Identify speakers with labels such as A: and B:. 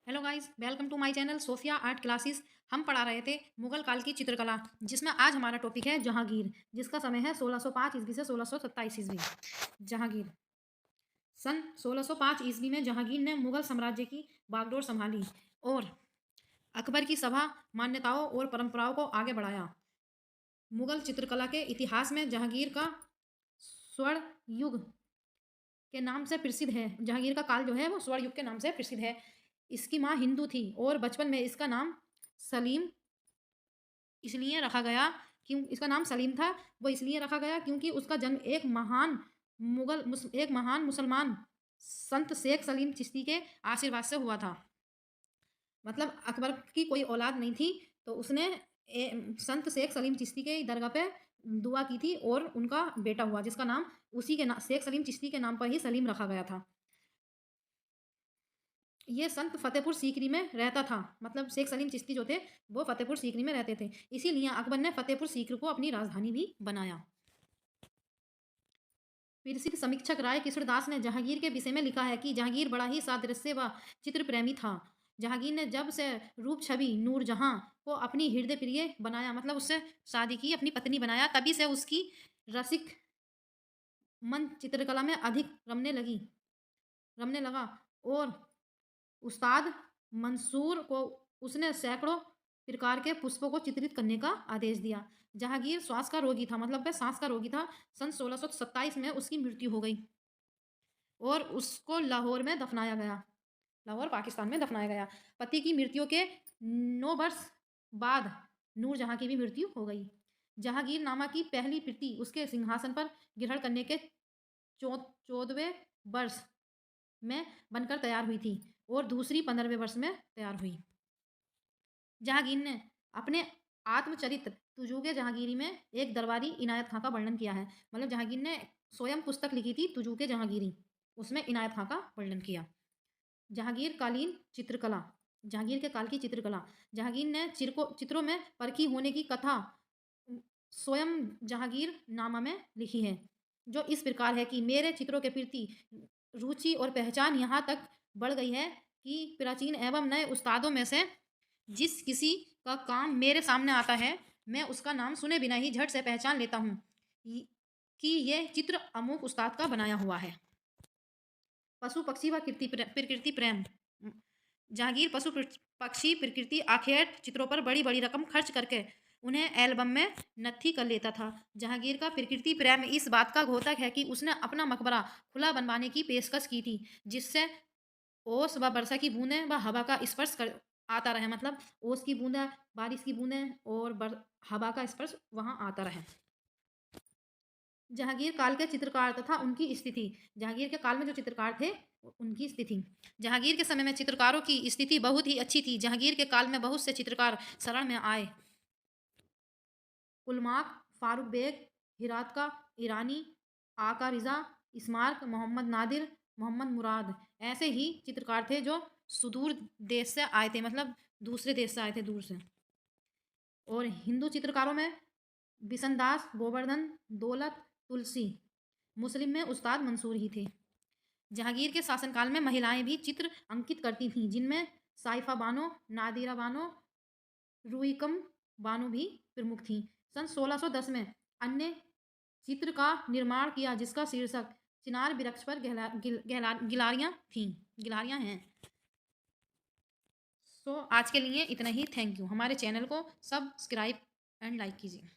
A: Hello guys, welcome to my channel Sofia art classes. हम पढ़ा रहे थे मुगल काल की चित्रकला, जिसमें आज हमारा टॉपिक है जहांगीर, जिसका समय है 1605 ईस्वी से 1627 ईस्वी। जहांगीर सन 1605 ईस्वी में जहांगीर ने मुगल साम्राज्य की बागडोर संभाली और अकबर की सभा मान्यताओं और परंपराओं को आगे बढ़ाया। मुगल चित्रकला के इतिहास में जहांगीर का स्वर्ण युग के नाम से प्रसिद्ध है। जहांगीर का काल जो है वो स्वर्ण युग के नाम से प्रसिद्ध है। इसकी माँ हिंदू थी और बचपन में इसका नाम सलीम इसलिए रखा गया क्यों इसका नाम सलीम था। वो इसलिए रखा गया क्योंकि उसका जन्म एक महान मुसलमान संत शेख सलीम चिश्ती के आशीर्वाद से हुआ था। मतलब अकबर की कोई औलाद नहीं थी, तो उसने संत शेख सलीम चिश्ती के दरगाह पे दुआ की थी और उनका बेटा हुआ, जिसका नाम शेख सलीम चिश्ती के नाम पर ही सलीम रखा गया था। ये संत फतेहपुर सीकरी में रहता था। मतलब शेख सलीम चिश्ती जो थे वो फतेहपुर सीकरी में रहते थे, इसीलिए अकबर ने फतेहपुर सीकरी को अपनी राजधानी भी बनाया। प्रसिद्ध समीक्षक राय किशोर दास ने जहांगीर के विषय में लिखा है कि जहांगीर बड़ा ही सादृश्य व चित्र प्रेमी था। जहांगीर ने जब से रूप छवि नूरजहां को अपनी हृदय प्रिय बनाया, मतलब उससे शादी की, अपनी पत्नी बनाया, तभी से उसकी रसिक मन चित्रकला में अधिक रमने लगा और उस्ताद मंसूर को उसने सैकड़ों प्रकार के पुष्पों को चित्रित करने का आदेश दिया। जहांगीर श्वास का रोगी था, मतलब वह सांस का रोगी था। सन 1627 में उसकी मृत्यु हो गई और उसको लाहौर पाकिस्तान में दफनाया गया। पति की मृत्यु के 9 वर्ष बाद नूरजहां की भी मृत्यु हो गई। जहांगीर नामा की पहली पृथ्वी उसके सिंहासन पर ग्रहण करने के 14वें वर्ष में बनकर तैयार हुई थी और दूसरी 15वें वर्ष में तैयार हुई। जहांगीर ने अपने आत्मचरित्र तुजूके जहांगीरी में एक दरबारी इनायत खां का वर्णन किया है। मतलब जहांगीर ने स्वयं पुस्तक लिखी थी तुजूके जहांगीरी, उसमें इनायत खां का वर्णन किया। जहांगीर कालीन चित्रकला, जहांगीर के काल की चित्रकला। जहांगीर ने चित्रों में परखी होने की कथा स्वयं जहांगीर नामा में लिखी है, जो इस प्रकार है कि मेरे चित्रों के प्रति रुचि और पहचान यहाँ तक बढ़ गई है कि प्राचीन एवं नए उस्तादों में से जिस किसी का काम मेरे सामने आता है, मैं उसका नाम सुने बिना ही झट से पहचान लेता हूँ कि यह चित्र अमुक उस्ताद का बनाया हुआ है। पशु पक्षी व प्रकृति प्रेम। जहांगीर पशु पक्षी प्रकृति आखेट चित्रों पर बड़ी बड़ी रकम खर्च करके उन्हें एल्बम में नत्थी कर लेता था। जहांगीर का प्रकृति प्रेम इस बात का घोतक है कि उसने अपना मकबरा खुला बनवाने की पेशकश की थी, जिससे ओस व वर्षा की बूंदें व हवा का स्पर्श कर आता रहे। मतलब ओस की बूंदें, बारिश की बूंदें और हवा का स्पर्श वहां आता रहे। जहांगीर काल के चित्रकार तथा उनकी स्थिति। जहांगीर के काल में जो चित्रकार थे उनकी स्थिति। जहांगीर के समय में चित्रकारों की स्थिति बहुत ही अच्छी थी। जहांगीर के काल में बहुत से चित्रकार शरण में आए। उलमाक, फारूक बेग, हिरात का ईरानी, आका रिजा, इस्मार्क, मोहम्मद नादिर, मोहम्मद मुराद, ऐसे ही चित्रकार थे जो सुदूर देश से आए थे, मतलब दूसरे देश से आए थे, दूर से। और हिंदू चित्रकारों में बिशनदास, गोवर्धन, दौलत, तुलसी। मुस्लिम में उस्ताद मंसूर ही थे। जहांगीर के शासनकाल में महिलाएं भी चित्र अंकित करती थीं, जिनमें साइफा बानो, नादिरा बानो, रुइकम बानो भी प्रमुख थीं। सन 1610 में अन्य चित्र का निर्माण किया, जिसका शीर्षक चिनार वृक्ष पर गिलारियां हैं। सो आज के लिए इतना ही। Thank you. हमारे चैनल को सब्सक्राइब एंड लाइक कीजिए।